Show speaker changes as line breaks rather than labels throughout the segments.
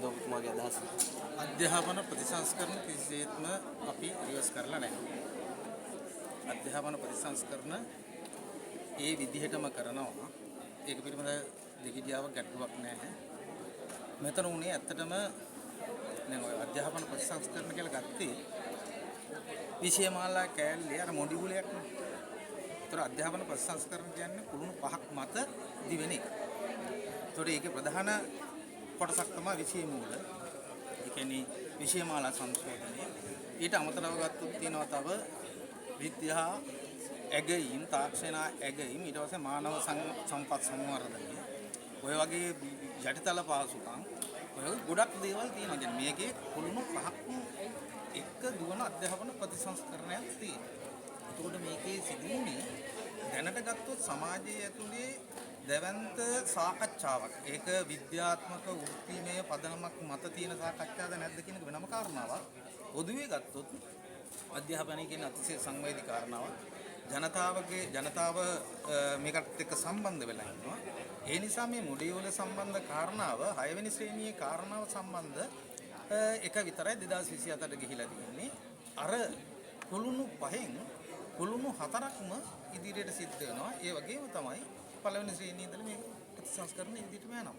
ඔබතුමාගේ අදහස.
අධ්‍යාපන ප්‍රතිසංස්කරණ කිසිසේත්ම අපි රිවර්ස් කරලා නැහැ. අධ්‍යාපන ප්‍රතිසංස්කරණ ඒ විදිහටම කරනවා. ඒක පිළිබඳ දෙගිඩියාවක් ගැටලුවක් නැහැ. මෙතන උනේ ඇත්තටම දැන් ඔය අධ්‍යාපන ප්‍රතිසංස්කරණ කියලා ගත්තේ විෂයමාලා කෑල්ලේ අර මොඩියුලයක් නේ. ඒතර අධ්‍යාපන ප්‍රතිසංස්කරණ කියන්නේ කුළුණු පහක් මත දිවෙන එක. ඒතර ඒකේ ප්‍රධාන කොටසක් තමයි විෂය මූල. ඒ කියන්නේ විෂයමාලා සංශෝධනය. ඊට අමතරව ගත්තොත් තියෙනවා තව විද්‍යා ඇගයීම්, තාක්ෂණ ඇගයීම්, ඊට පස්සේ මානව සම්පත් සංවර්ධනය. ඔය වගේ යටිතල පහසුකම් ඔය ගොඩක් දේවල් තියෙනවා. කියන්නේ මේකේ කුළුණු පහක් එක දුවන අධ්‍යාපන ප්‍රතිසංස්කරණයක් තියෙනවා. එතකොට මේකේ සිදුවන්නේ දැනට ගත්තොත් සමාජයේ ඇතුලේ දැවැන්ත සාකච්ඡාවක්. ඒක විද්‍යාත්මක වෘත්තීමය පදනමක් මත තියෙන සාකච්ඡාවද නැද්ද කියන එක වෙනම කාරණාවක්. පොදුවේ ගත්තොත් අධ්‍යාපනය කියන අතිශය සංවේදී කාරණාවක්. ජනතාව මේකට එක්ක සම්බන්ධ වෙලා ඉන්නවා. ඒ නිසා මේ මොඩියුල සම්බන්ධ කාරණාව 6 වෙනි ශ්‍රේණියේ කාරණාව සම්බන්ධ එක විතරයි 2027ට ගිහිලා තියෙන්නේ. අර කුළුණු පහෙන් කුළුණු 4ක්ම ඉදිරියට සිද්ධ වෙනවා. ඒ වගේම තමයි පළවෙනි ශ්‍රේණියේ ඉඳලා මේ ප්‍රතිසංස්කරණ ඉදිරියටම යනවා.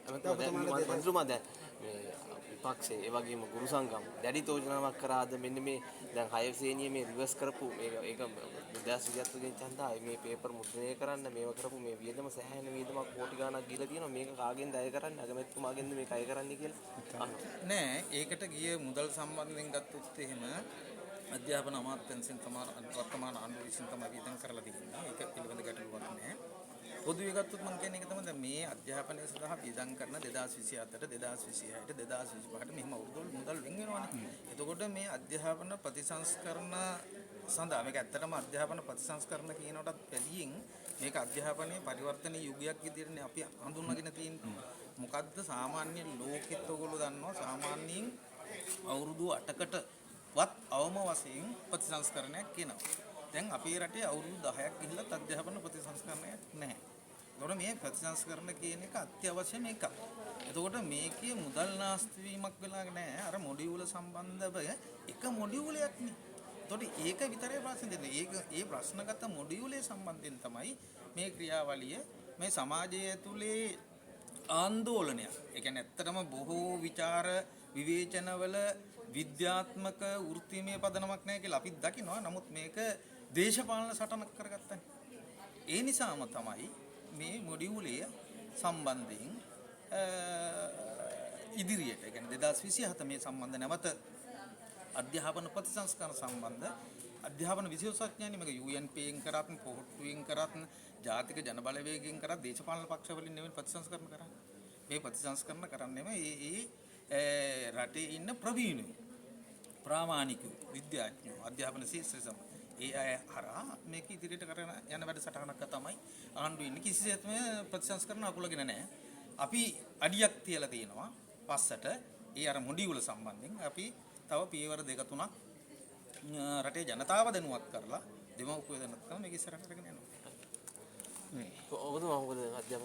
මන්ත්‍රීතුමා දැන් මේ විපක්ෂයේ ඒ වගේම ගුරු සංගම් දැඩි තෝරනාවක් කරාද මෙන්න මේ දැන් 6 ශ්‍රේණියේ මේ රිවර්ස් කරපු මේක 2027 ගෙන් ඡන්දා මේ පේපර් මුද්‍රණය කරන්න මේව කරපු මේ වියදම සෑහෙන වියදමක් කෝටි ගණනක් දීලා තියෙනවා. මේක කාගෙන්ද අය කරන්නේ? අගමැතිතුමාගෙන්ද මේක අය කරන්නේ කියලා
නෑ. ඒකට ගිය මුදල් සම්බන්ධයෙන් ගත්තොත් එහෙම අධ්‍යාපන අමාත්‍යාංශයෙන් තමයි වර්තමාන ආණ්ඩුව විසින් තමයි වියදම් කරලා තියෙන්නේ. ඒක පිළිබඳ ගැටලුවක් නෑ. පොදුවේ ගත්තොත් මම කියන්නේ ඒක තමයි දැන් මේ අධ්‍යාපනය සඳහා වියදම් කරන 2027ට 2026ට 2025ට මෙහිම අවුරුදු මුදල් වෙන් වෙනවානේ. එතකොට මේ අධ්‍යාපන ප්‍රතිසංස්කරණ සඳහා මේක ඇත්තටම අධ්‍යාපන ප්‍රතිසංස්කරණ කියනකොටත් පැලියෙන් මේක අධ්‍යාපනයේ පරිවර්තනීය යුගයක් විදිහටනේ අපි හඳුන්වගෙන තියෙන්නේ. මොකද්ද සාමාන්‍ය ලෝකෙත් ඔයගොල්ලෝ දන්නවා සාමාන්‍යයෙන් අවුරුදු 8කට වත් අවම වශයෙන් ප්‍රතිසංස්කරණයක් කියනවා. දැන් අපේ රටේ අවුරුදු 10ක් ගිහිල්ලත් අධ්‍යාපන ප්‍රතිසංස්කරණයක් නැහැ. ඒතකොට මේ ප්‍රතිසංස්කරණ කියන එක අත්‍යවශ්‍යම එකක්. එතකොට මේකේ මුදල් නාස්ති වීමක් වෙලා නැහැ. අර මොඩියුල සම්බන්ධව එක මොඩියුලයක් නේ. එතකොට ඒක විතරේ ප්‍රශ්න දෙන්නේ. ඒ ප්‍රශ්නගත මොඩියුලේ සම්බන්ධයෙන් තමයි මේ ක්‍රියාවලිය මේ සමාජය ඇතුලේ ආందోලනයක්. ඒ කියන්නේ ඇත්තටම බොහෝ විචාර විවේචනවල විද්‍යාත්මක වෘත්තීමය පදනමක් නැහැ කියලා අපිත් දකිනවා. නමුත් මේක දේශපාලන සටනක් කරගත්තා. ඒ නිසාම තමයි මේ මොඩියුලය සම්බන්ධයෙන් ඉදිරියට ඒ කියන්නේ 2027 මේ සම්බන්ධ නැවත අධ්‍යාපන ප්‍රතිසංස්කරණ සම්බන්ධ අධ්‍යාපන විශේෂඥයනි මේක UNPෙන් කරත් පොහොට්ටුවෙන් කරත් ජාතික ජනබලවේගයෙන් කරත් දේශපාලන පක්ෂවලින් නෙවෙයි ප්‍රතිසංස්කරණ කරන්නේ. මේ ප්‍රතිසංස්කරණ කරන්නේම ඒ රටේ ඉන්න ප්‍රවීණයෝ ප්‍රාමාණික විද්‍යාඥයෝ අධ්‍යාපන ශාස්ත්‍රය සමග ඒ අය හරහා මේක ඉදිරියට කරන යන වැඩසටහනක් තමයි ආණ්ඩුව ඉන්නේ. කිසිසේත්ම ප්‍රතිසංස්කරණ අකුලගෙන නැහැ. අපි අඩියක් තියලා තියෙනවා පස්සට ඒ අර මොඩියුල සම්බන්ධයෙන් අපි තව පියවර දෙක තුනක් රටේ ජනතාව දැනුවත් කරලා දෙමව්පියෝ දැනුවත් කරලා මේක ඉස්සරහට කරගෙන යනවා.
ඔබතුමා මොකද අධ්‍යාපන